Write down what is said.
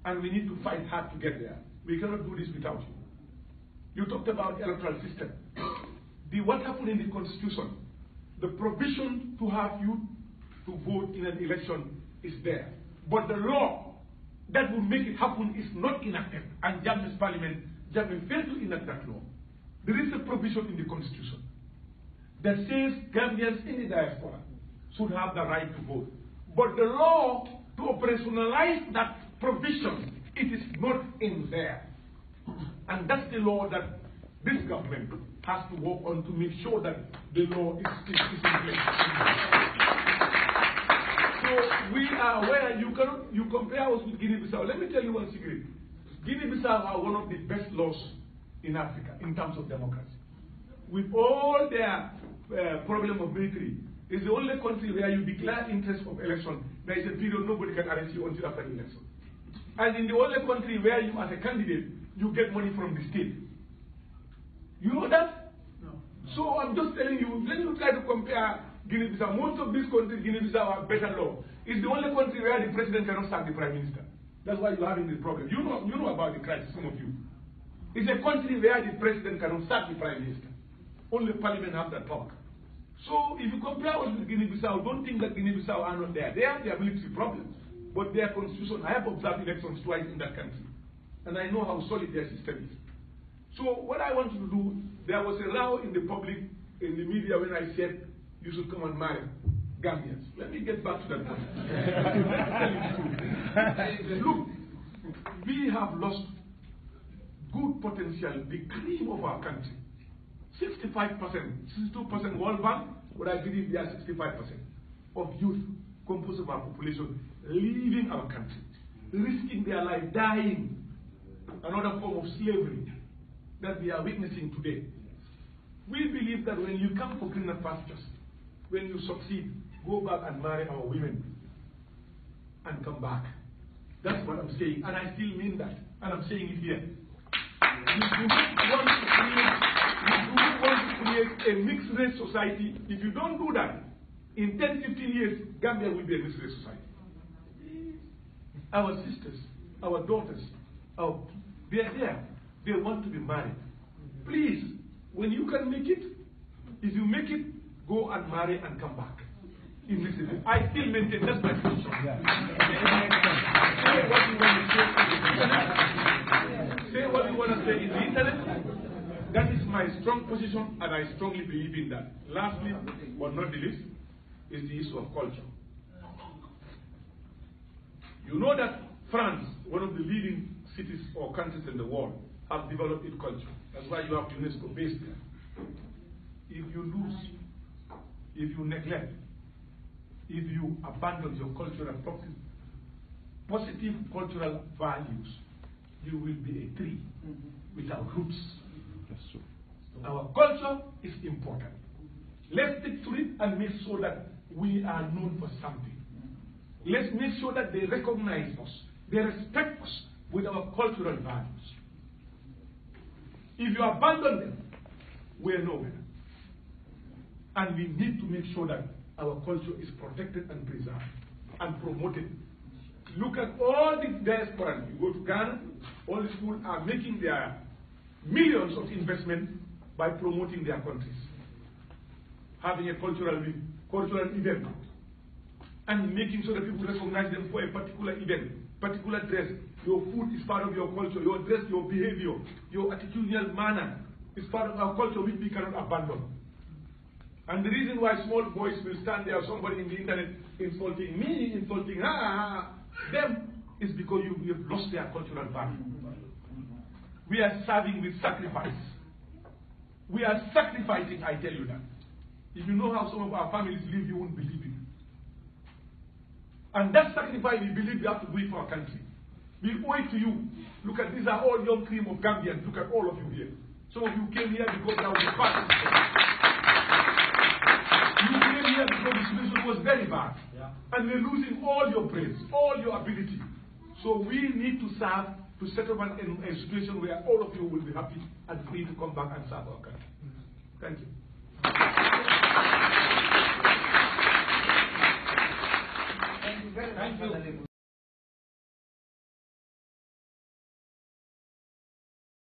and we need to fight hard to get there. We cannot do this without you. You talked about the electoral system. What happened in the Constitution, the provision to have you to vote in an election is there. But the law that will make it happen is not enacted. And Gambia's parliament, Gambia failed to enact that law. There is a provision in the Constitution that says Gambians in the diaspora should have the right to vote. But the law to operationalize that provision, it is not in there. And that's the law that this government has to work on to make sure that the law is in place. So we are aware you compare us with Guinea-Bissau. Let me tell you one secret. Guinea-Bissau are one of the best laws in Africa in terms of democracy. With all their problem of military, it's the only country where you declare interest of election. There is a period nobody can arrest you until after the election. And in the only country where you, as a candidate, you get money from the state. You know that? No. So I'm just telling you, when you try to compare Guinea-Bissau, most of these countries, Guinea-Bissau have better law. It's the only country where the president cannot sack the prime minister. That's why you're having this problem. You know about the crisis, some of you. It's a country where the president cannot sack the prime minister. Only parliament have that power. So if you compare us with Guinea-Bissau, don't think that Guinea-Bissau are not there. They have their military problems. But their constitution, I have observed elections twice in that country. And I know how solid their system is. So what I want you to do, there was a row in the public, in the media, when I said you should come and marry Gambians. Let me get back to that point. Look, we have lost good potential, the cream of our country. 65%, 62% World Bank, but I believe they are 65% of youth composed of our population leaving our country, risking their life, dying, another form of slavery that we are witnessing today. We believe that when you come for greener pastures, when you succeed, go back and marry our women and come back. That's what I'm saying, and I still mean that, and I'm saying it here. We do not want to create a mixed race society. If you don't do that, in 10, 15 years, Gambia will be a mixed race society. Our sisters, our daughters, they are there. They want to be married. Please, when you can make it, if you make it, go and marry and come back. I still maintain that's my position. Say what you want to say. Say what you want to say in the internet. That is my strong position, and I strongly believe in that. Lastly, but not the least, is the issue of culture. You know that France, one of the leading cities or countries in the world, have developed its culture. That's why you have UNESCO based there. If you lose, if you neglect, if you abandon your cultural practice, positive cultural values, you will be a tree without roots. That's true. Our culture is important. Let's stick to it and make sure that we are known for something. Let's make sure that they recognize us, they respect us with our cultural values. If you abandon them, we're nowhere. And we need to make sure that our culture is protected and preserved and promoted. Look at all the diaspora. You go to Ghana, all the schools are making their millions of investment by promoting their countries. Having a cultural event and making sure that people recognize them for a particular event, particular dress. Your food is part of your culture, your dress, your behavior, your attitudinal manner is part of our culture which we cannot abandon. And the reason why small boys will stand there, somebody in the internet insulting me, insulting them, is because you have lost their cultural value. We are serving with sacrifice. We are sacrificing, I tell you that. If you know how some of our families live, you won't believe it. And that sacrifice, we believe we have to do it for our country. We owe it to you. Look at, these are all young cream of Gambians. Look at all of you here. Some of you came here because there was a party. You came here because the situation was very bad. Yeah. And we're losing all your brains, all your ability. So we need to serve, to set up a situation where all of you will be happy and free to come back and serve our country. Thank you. Thank you very much.